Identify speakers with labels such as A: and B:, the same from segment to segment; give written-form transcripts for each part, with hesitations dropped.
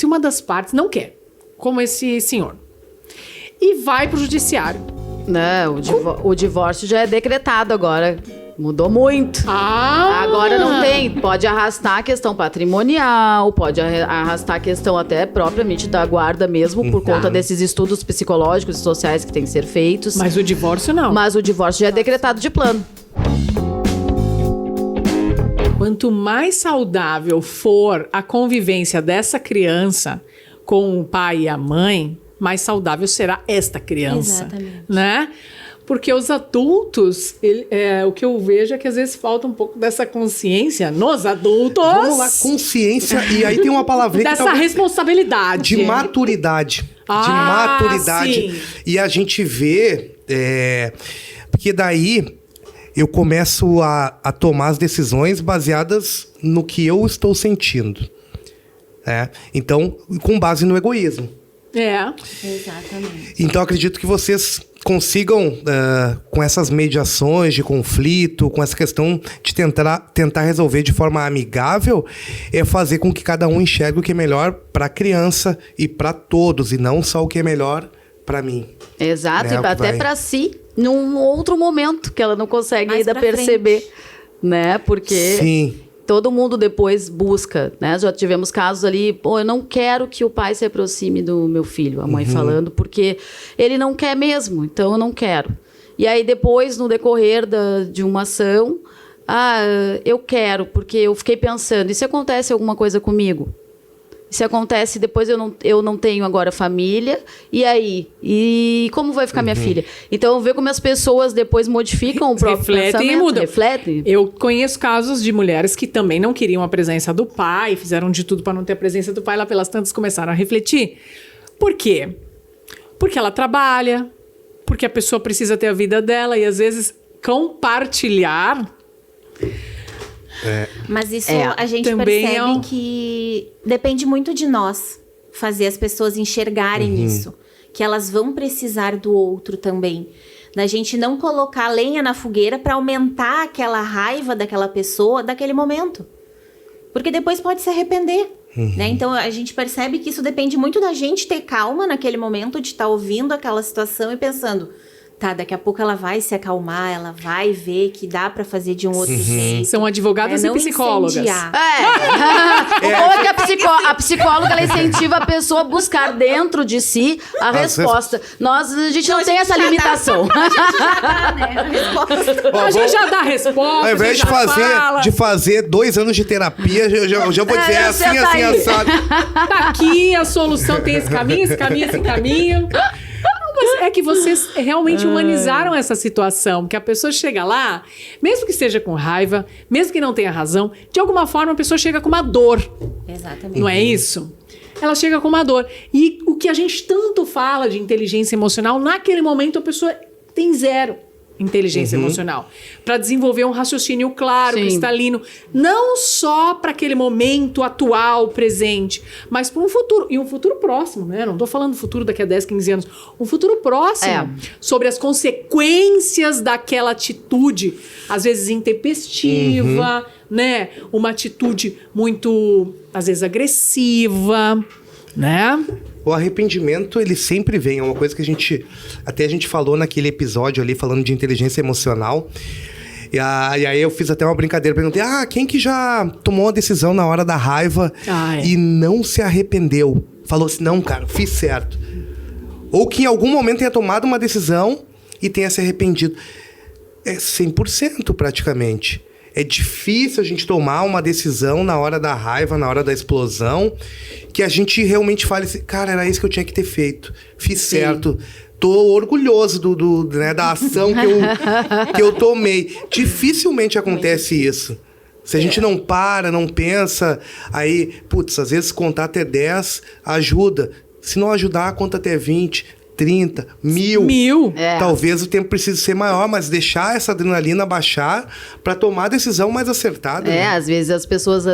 A: Se uma das partes não quer, como esse senhor, e vai pro judiciário.
B: Não, o divórcio já é decretado agora. Mudou muito. Agora não tem. Pode arrastar a questão patrimonial, pode arrastar a questão até propriamente da guarda mesmo, por conta desses estudos psicológicos e sociais que têm que ser feitos.
A: Mas o divórcio não.
B: Mas o divórcio já é decretado de plano.
A: Quanto mais saudável for a convivência dessa criança com o pai e a mãe, mais saudável será esta criança.
C: Exatamente.
A: Né? Porque os adultos, o que eu vejo é que às vezes falta um pouco dessa consciência nos adultos.
D: Vamos lá, consciência. E aí tem uma palavrinha
A: dessa responsabilidade.
D: de maturidade. De maturidade.
A: Sim.
D: E a gente vê... porque daí eu começo a tomar as decisões baseadas no que eu estou sentindo. Então, com base no egoísmo.
C: Exatamente.
D: Então, acredito que vocês consigam, com essas mediações de conflito, com essa questão de tentar resolver de forma amigável, fazer com que cada um enxergue o que é melhor para a criança e para todos, e não só o que é melhor para mim.
B: Exato, e até para si, num outro momento que ela não consegue mais ainda perceber, frente. Né? Porque... Sim. Todo mundo depois busca, né? Já tivemos casos ali, eu não quero que o pai se aproxime do meu filho, a mãe falando, porque ele não quer mesmo, então eu não quero. E aí depois, no decorrer de uma ação, eu quero, porque eu fiquei pensando, e se acontece alguma coisa comigo? Se acontece, depois eu não tenho agora família, e aí? E como vai ficar minha filha? Então, vê como as pessoas depois modificam o próprio pensamento. E mudam. Refletem.
A: Eu conheço casos de mulheres que também não queriam a presença do pai, fizeram de tudo para não ter a presença do pai, lá pelas tantas começaram a refletir. Por quê? Porque ela trabalha, porque a pessoa precisa ter a vida dela, e às vezes compartilhar...
C: Mas isso a gente percebe que depende muito de nós fazer as pessoas enxergarem isso, que elas vão precisar do outro também, da gente não colocar lenha na fogueira para aumentar aquela raiva daquela pessoa daquele momento, porque depois pode se arrepender, né? Então a gente percebe que isso depende muito da gente ter calma naquele momento, de estar ouvindo aquela situação e pensando, daqui a pouco ela vai se acalmar, ela vai ver que dá pra fazer de um outro jeito.
A: São advogadas e psicólogas.
B: O bom é que a psicóloga ela incentiva a pessoa a buscar dentro de si a resposta. A gente não tem essa limitação.
C: A gente já dá, né? A resposta.
A: A gente já dá a resposta.
D: Ao invés de fazer 2 anos de terapia, eu já vou dizer assim, assado.
A: Tá aqui a solução, tem esse caminho, esse caminho. Mas é que vocês realmente humanizaram essa situação, porque a pessoa chega lá, mesmo que esteja com raiva, mesmo que não tenha razão, de alguma forma a pessoa chega com uma dor.
C: Exatamente.
A: Não é isso? Ela chega com uma dor. E o que a gente tanto fala de inteligência emocional, naquele momento a pessoa tem zero inteligência emocional, para desenvolver um raciocínio claro, cristalino, não só para aquele momento atual, presente, mas para um futuro, e um futuro próximo, né? Não estou falando do futuro daqui a 10, 15 anos, um futuro próximo, sobre as consequências daquela atitude, às vezes intempestiva, né? Uma atitude muito, às vezes, agressiva, né?
D: O arrependimento, ele sempre vem. É uma coisa que a gente falou naquele episódio ali, falando de inteligência emocional. E aí eu fiz até uma brincadeira, perguntei, quem que já tomou uma decisão na hora da raiva e não se arrependeu? Falou assim, não, cara, fiz certo. Ou que em algum momento tenha tomado uma decisão e tenha se arrependido. É 100% praticamente. É difícil a gente tomar uma decisão na hora da raiva, na hora da explosão, que a gente realmente fale assim, cara, era isso que eu tinha que ter feito. Fiz certo. Tô orgulhoso da ação que eu tomei. Dificilmente acontece isso. Se a gente não para, não pensa, aí, às vezes contar até 10 ajuda. Se não ajudar, conta até 20, 30, 1000. Talvez o tempo precise ser maior, mas deixar essa adrenalina baixar para tomar a decisão mais acertada.
B: Às vezes as pessoas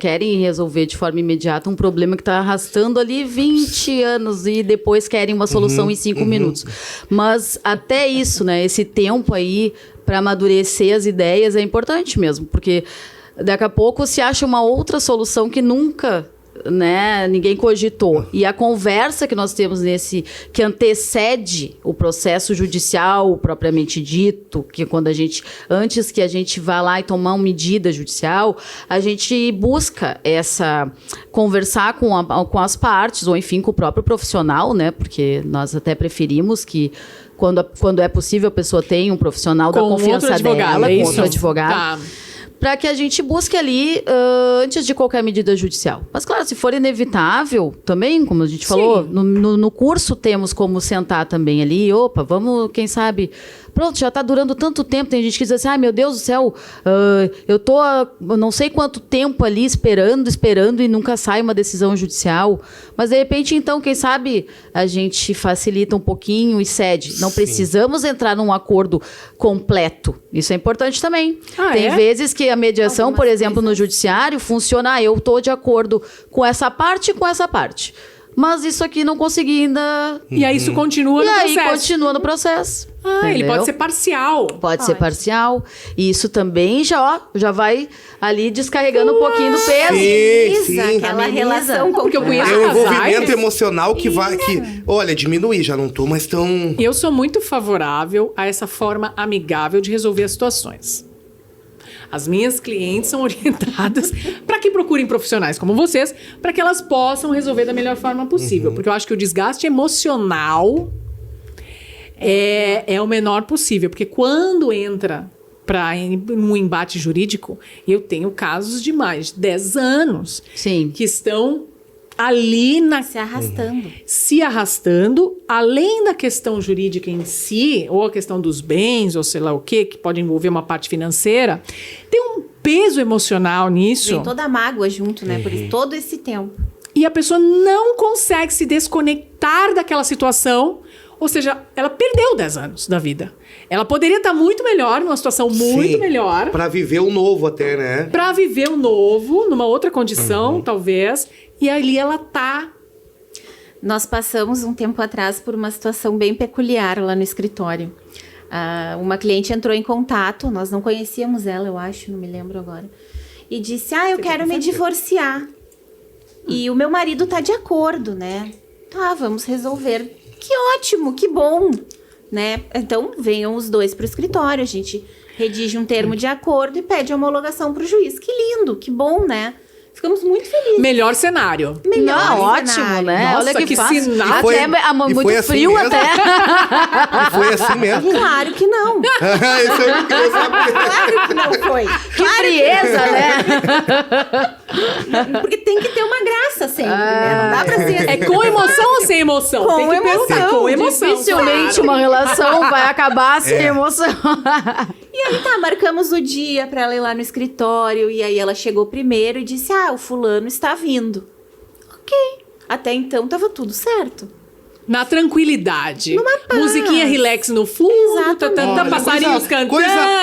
B: querem resolver de forma imediata um problema que está arrastando ali 20 anos e depois querem uma solução em 5 minutos. Mas até isso, né? Esse tempo aí para amadurecer as ideias é importante mesmo, porque daqui a pouco se acha uma outra solução que nunca né, ninguém cogitou. E a conversa que nós temos que antecede o processo judicial propriamente dito, que quando antes que a gente vá lá e tomar uma medida judicial, a gente busca conversar com as partes, ou enfim, com o próprio profissional, né, porque nós até preferimos que quando é possível a pessoa tenha um profissional da confiança dela, com outro advogado. Tá. Para que a gente busque ali antes de qualquer medida judicial. Mas, claro, se for inevitável, também, como a gente falou, no curso temos como sentar também ali, vamos, quem sabe... Pronto, já está durando tanto tempo, tem gente que diz assim, ai, meu Deus do céu, eu tô não sei quanto tempo ali esperando e nunca sai uma decisão judicial. Mas, de repente, então, quem sabe a gente facilita um pouquinho e cede. Não precisamos entrar num acordo completo. Isso é importante também. Tem vezes que a mediação, por exemplo, no judiciário, funciona, eu estou de acordo com essa parte e com essa parte. Mas isso aqui não consegui ainda...
A: E aí isso continua no processo.
B: E aí continua no processo.
A: Ele pode ser parcial.
B: Pode ser parcial. E isso também já vai ali descarregando um pouquinho do peso.
D: Sim.
C: Aquela relação...
A: Porque eu conheço
D: o
A: casais...
D: envolvimento emocional que vai... olha, diminuir, já não tô mais tão...
A: Eu sou muito favorável a essa forma amigável de resolver as situações. As minhas clientes são orientadas para que procurem profissionais como vocês, para que elas possam resolver da melhor forma possível. Porque eu acho que o desgaste emocional é o menor possível. Porque quando entra um embate jurídico, eu tenho casos de mais de 10 anos que estão ali se arrastando, além da questão jurídica em si, ou a questão dos bens, ou sei lá o que pode envolver uma parte financeira, tem um peso emocional nisso.
C: Tem toda a mágoa junto, né? Por isso, todo esse tempo.
A: E a pessoa não consegue se desconectar daquela situação, ou seja, ela perdeu 10 anos da vida. Ela poderia estar muito melhor, numa situação muito melhor.
D: Para viver o novo até, né?
A: Para viver o novo, numa outra condição, talvez. E ali ela tá...
C: Nós passamos um tempo atrás por uma situação bem peculiar lá no escritório. Uma cliente entrou em contato, nós não conhecíamos ela, eu acho, não me lembro agora. E disse, eu quero me divorciar. E o meu marido tá de acordo, né? Tá, vamos resolver. Que ótimo, que bom, né? Então, venham os dois pro escritório, a gente redige um termo de acordo e pede homologação pro juiz. Que lindo, que bom, né? Ficamos muito felizes.
A: Melhor cenário.
B: Ótimo, né?
A: Nossa,
B: olha que fácil.
A: sinal.
B: Até muito
D: assim
B: frio
D: mesmo?
B: até.
D: E foi assim mesmo?
C: Claro que não.
D: Isso eu não queria saber.
C: Claro que não foi.
B: Que frieza, né?
C: Porque tem que ter uma graça sempre, né? Não dá pra ser assim.
A: É com emoção ou sem emoção?
C: Com
A: tem que
C: emoção.
A: perguntar. Com emoção.
B: Dificilmente uma relação vai acabar sem emoção.
C: E aí marcamos o dia pra ela ir lá no escritório. E aí ela chegou primeiro e disse, o fulano está vindo. Ok. Até então tava tudo certo.
A: Na tranquilidade.
C: Numa paz.
A: Musiquinha relax no fundo. Passarinhos cantando.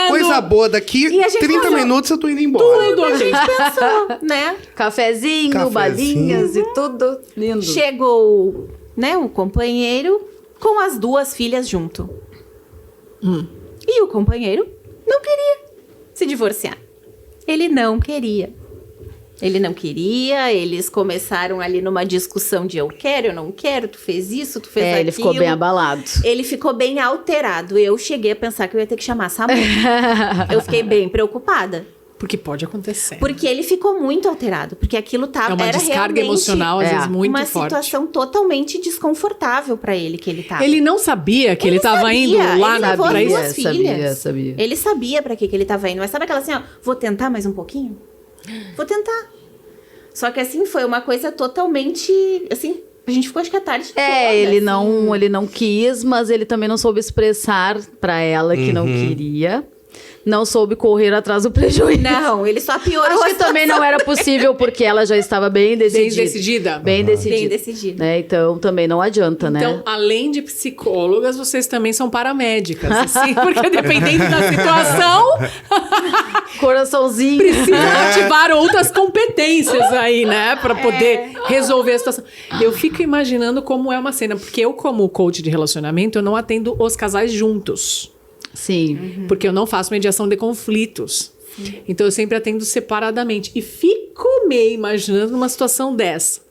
D: Coisa boa, daqui 30 minutos eu tô indo embora.
C: Tudo a gente pensou, né?
B: Cafezinho, balinhas e tudo. Lindo.
C: Chegou, né, o companheiro com as 2 filhas junto. E o companheiro não queria se divorciar. Ele não queria. Eles começaram ali numa discussão de eu quero, eu não quero, tu fez isso, tu fez aquilo.
B: Ele ficou bem abalado.
C: Ele ficou bem alterado. Eu cheguei a pensar que eu ia ter que chamar a SAMU. Eu fiquei bem preocupada.
A: Porque pode acontecer.
C: Porque ele ficou muito alterado. Porque aquilo
A: era uma descarga emocional, às vezes, muito
C: uma
A: forte.
C: Uma situação totalmente desconfortável pra ele que ele tava.
A: Ele não sabia que ele tava indo lá
C: na
A: pra
C: isso?
B: Sabia.
C: Ele sabia pra que ele tava indo. Mas sabe aquela assim, vou tentar mais um pouquinho? Vou tentar. Só que assim, foi uma coisa totalmente, assim, a gente ficou acho que a tarde toda.
B: Ele não quis, mas ele também não soube expressar pra ela que não queria. Não soube correr atrás do prejuízo.
C: Não, ele só piorou.
B: Acho que também não era possível, porque ela já estava bem decidida. Bem decidida. Né? Então, também não adianta, né?
A: Então, além de psicólogas, vocês também são paramédicas. Assim, porque dependendo da situação...
B: Coraçãozinho.
A: Precisa ativar outras competências aí, né? Pra poder resolver a situação. Eu fico imaginando como é uma cena. Porque eu, como coach de relacionamento, eu não atendo os casais juntos.
B: Sim.
A: Porque eu não faço mediação de conflitos. Então eu sempre atendo separadamente. E fico meio imaginando numa situação dessa.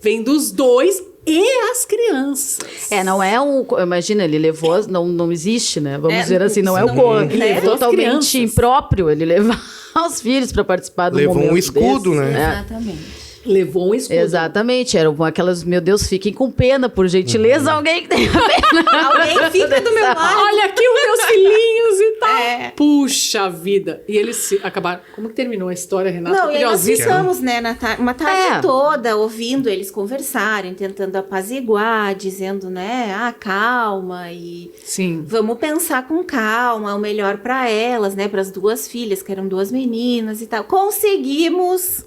A: Vem dos dois e as crianças.
B: Não é um... Imagina, ele levou... Não existe, né? Vamos dizer assim, não é o corpo. Ele é totalmente impróprio ele levar os filhos para participar do momento.
D: Levou um escudo,
B: desse,
D: né?
C: Exatamente.
A: Levou um escudo.
B: Exatamente. Eram aquelas... Meu Deus, fiquem com pena, por gentileza. Alguém que tenha pena.
C: Alguém fica do meu lado.
A: Olha aqui os meus filhinhos e tal. Puxa vida. E eles acabaram... Como que terminou a história, Renata?
C: Não, e aí nós ficamos, né, uma tarde toda ouvindo eles conversarem, tentando apaziguar, dizendo, né, calma e...
A: Sim.
C: Vamos pensar com calma, o melhor para elas, né, para as duas filhas, que eram duas meninas e tal. Conseguimos,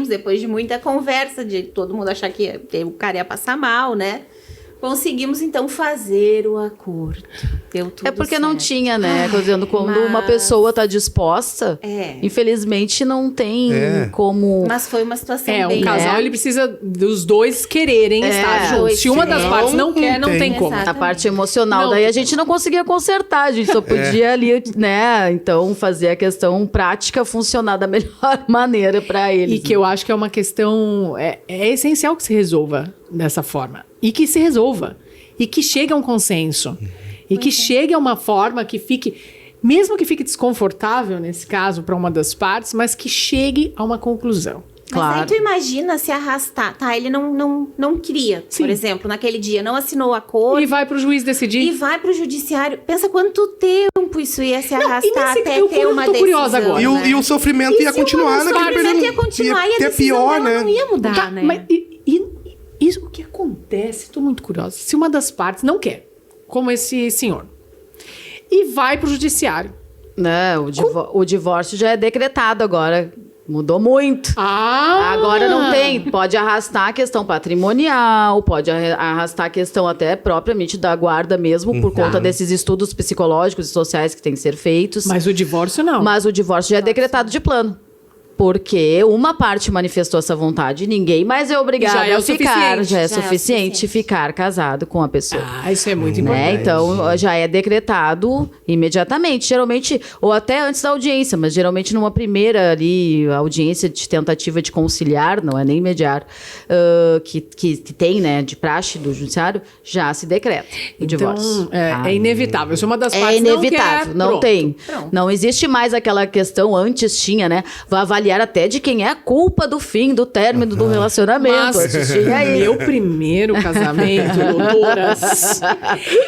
C: depois de muita conversa, de todo mundo achar que o cara ia passar mal, né? Conseguimos, então, fazer o acordo. Deu tudo
B: porque
C: certo.
B: Não tinha, né? Dizendo, quando uma pessoa está disposta, infelizmente não tem como...
C: Mas foi uma situação bem...
A: Um casal, ele precisa dos dois quererem estar juntos. Se uma das partes não quer, não tem como.
C: Exatamente.
B: A parte emocional, daí a gente não conseguia consertar, a gente só podia ali, né? Então, fazer a questão prática funcionar da melhor maneira para eles.
A: E que eu acho que é uma questão... É essencial que se resolva dessa forma. E que se resolva. E que chegue a um consenso. E que chegue a uma forma que fique... Mesmo que fique desconfortável, nesse caso, para uma das partes, mas que chegue a uma conclusão.
C: Mas aí tu imagina se arrastar. Tá, ele não queria, por exemplo, naquele dia, não assinou o acordo.
A: E vai pro juiz decidir.
C: E vai pro judiciário. Pensa quanto tempo isso ia se arrastar até ter uma decisão.
A: Curiosa agora.
C: Né?
D: E o sofrimento ia continuar, né?
C: O sofrimento ia continuar e a decisão
D: pior,
C: dela
D: né?
C: não ia mudar, né?
A: Mas isso, o que acontece, estou muito curiosa, se uma das partes não quer, como esse senhor, e vai pro judiciário.
B: Não, o divórcio já é decretado agora. Mudou muito. Agora não tem. Pode arrastar a questão patrimonial, pode arrastar a questão até propriamente da guarda mesmo, por conta desses estudos psicológicos e sociais que têm que ser feitos.
A: Mas o divórcio não.
B: Mas o divórcio já é decretado de plano. Porque uma parte manifestou essa vontade, ninguém mais é obrigado a ficar. Já é suficiente ficar casado com a pessoa.
A: Isso é muito importante.
B: Então, já é decretado imediatamente. Geralmente, ou até antes da audiência, mas geralmente numa primeira ali, audiência de tentativa de conciliar, não é nem mediar, que tem, né, de praxe do judiciário, já se decreta o divórcio.
A: É inevitável. Se uma das partes
B: é inevitável,
A: não quer,
B: tem. Não existe mais aquela questão, antes tinha, né? Vai avaliar até de quem é a culpa do fim, do término do relacionamento.
A: Meu primeiro casamento, doutoras,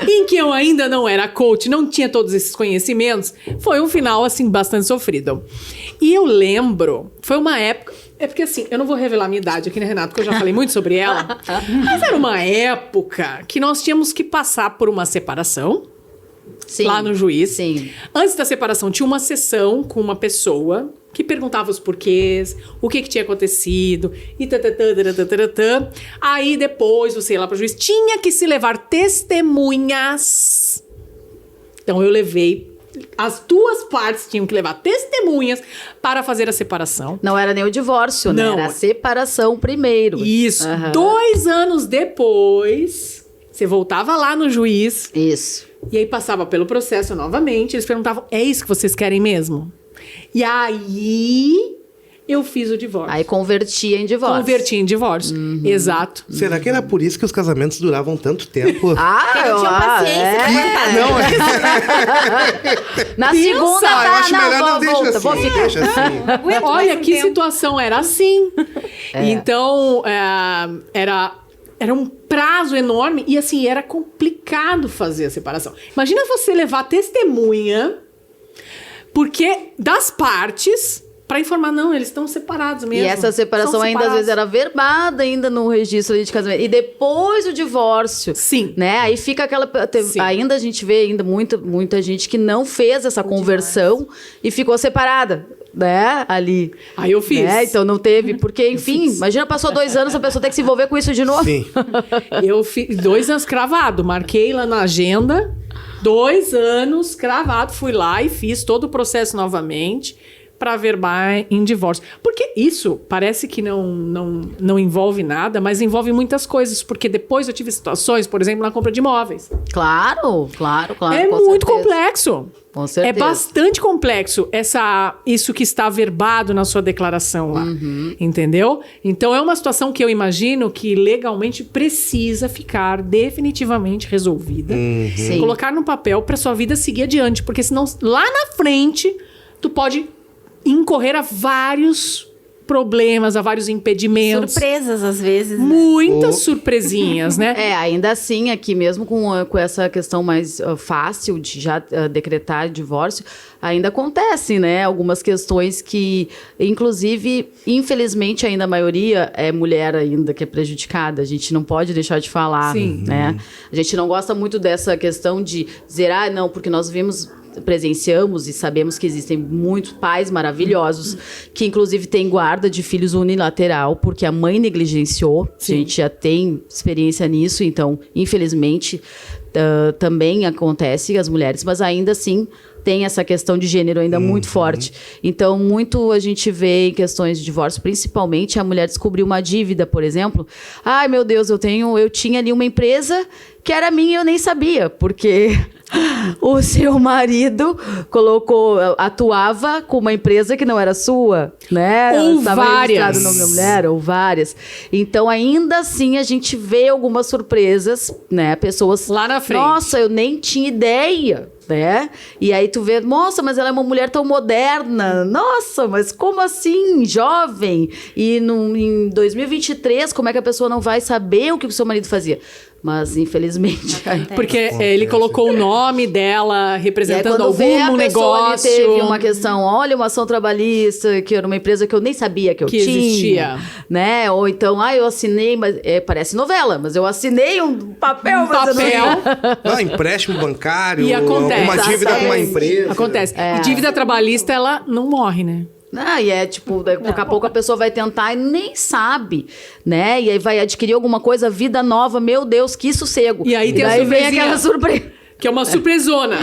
A: em que eu ainda não era coach, não tinha todos esses conhecimentos, foi um final, assim, bastante sofrido. E eu lembro, foi uma época... É porque, assim, eu não vou revelar a minha idade aqui, né, Renato? Porque eu já falei muito sobre ela. Mas era uma época que nós tínhamos que passar por uma separação. Sim, lá no juiz.
B: Sim.
A: Antes da separação, tinha uma sessão com uma pessoa que perguntava os porquês, o que tinha acontecido, e Aí depois, você ia lá pro juiz, tinha que se levar testemunhas. Então eu levei, as duas partes tinham que levar testemunhas para fazer a separação.
B: Não era nem o divórcio, né? Era a separação primeiro.
A: Isso. 2 anos depois, você voltava lá no juiz.
B: Isso.
A: E aí passava pelo processo novamente, eles perguntavam, é isso que vocês querem mesmo? E aí, eu fiz o divórcio.
B: Aí convertia em divórcio.
A: Convertia em divórcio, exato.
D: Será que era por isso que os casamentos duravam tanto tempo?
C: Eu tinha paciência pra aguentar.
B: Na segunda,
D: eu acho melhor não deixa assim.
B: Vou ficar.
D: Deixa assim.
A: Olha, que situação era assim. Então, era um prazo enorme e, assim, era complicado fazer a separação. Imagina você levar testemunha, porque das partes, para informar, não, eles estão separados mesmo.
B: E essa separação ainda, às vezes, era verbada ainda no registro de casamento. E depois o divórcio.
A: Sim.
B: Né? Aí fica aquela... Ainda a gente vê muita gente que não fez essa conversão e ficou separada. Né, ali.
A: Aí eu fiz.
B: Né? Então não teve, porque, enfim, imagina, passou 2 anos, a pessoa tem que se envolver com isso de novo.
D: Sim.
A: Eu fiz 2 anos cravado, marquei lá na agenda, 2 anos cravado, fui lá e fiz todo o processo novamente, para averbar em divórcio. Porque isso parece que não envolve nada, mas envolve muitas coisas. Porque depois eu tive situações, por exemplo, na compra de imóveis.
B: Claro.
A: É muito complexo.
B: Com certeza.
A: É bastante complexo isso que está averbado na sua declaração lá. Entendeu? Então é uma situação que eu imagino que legalmente precisa ficar definitivamente resolvida. Colocar no papel para sua vida seguir adiante. Porque senão lá na frente tu pode incorrer a vários problemas, a vários impedimentos.
C: Surpresas, às vezes. Né?
A: Muitas surpresinhas, né?
B: Ainda assim, aqui mesmo com essa questão mais fácil de já decretar divórcio, ainda acontece, né? Algumas questões que, inclusive, infelizmente, ainda a maioria é mulher ainda que é prejudicada. A gente não pode deixar de falar, né? A gente não gosta muito dessa questão de dizer, não, porque nós presenciamos e sabemos que existem muitos pais maravilhosos que inclusive têm guarda de filhos unilateral porque a mãe negligenciou. Sim. A gente já tem experiência nisso, então infelizmente também acontece as mulheres, mas ainda assim tem essa questão de gênero ainda muito forte. Então, muito a gente vê em questões de divórcio, principalmente a mulher descobriu uma dívida, por exemplo. Ai, meu Deus, eu tinha ali uma empresa que era minha e eu nem sabia, porque o seu marido atuava com uma empresa que não era sua, né?
A: Ou várias.
B: O nome da mulher, ou várias. Então, ainda assim, a gente vê algumas surpresas, né? Pessoas
A: lá na frente.
B: Nossa, eu nem tinha ideia. Né? E aí tu vê, nossa, mas ela é uma mulher tão moderna. Nossa, mas como assim? Jovem. E em 2023, como é que a pessoa não vai saber o que o seu marido fazia? Mas, infelizmente...
A: Porque ele colocou o nome dela representando algum negócio.
B: Ali teve uma questão, olha, uma ação trabalhista, que era uma empresa que eu nem sabia que eu tinha.
A: Existia.
B: Né? Ou então, eu assinei, mas parece novela, mas eu assinei um papel.
D: Não, empréstimo bancário,
A: e acontece.
D: Uma dívida com uma empresa.
A: Acontece. E dívida trabalhista, ela não morre, né?
B: E daqui a pouco a pessoa vai tentar e nem sabe, né? E aí vai adquirir alguma coisa, vida nova, meu Deus, que sossego.
A: E aí tem
B: vem aquela surpresa.
A: Que é uma surpresona.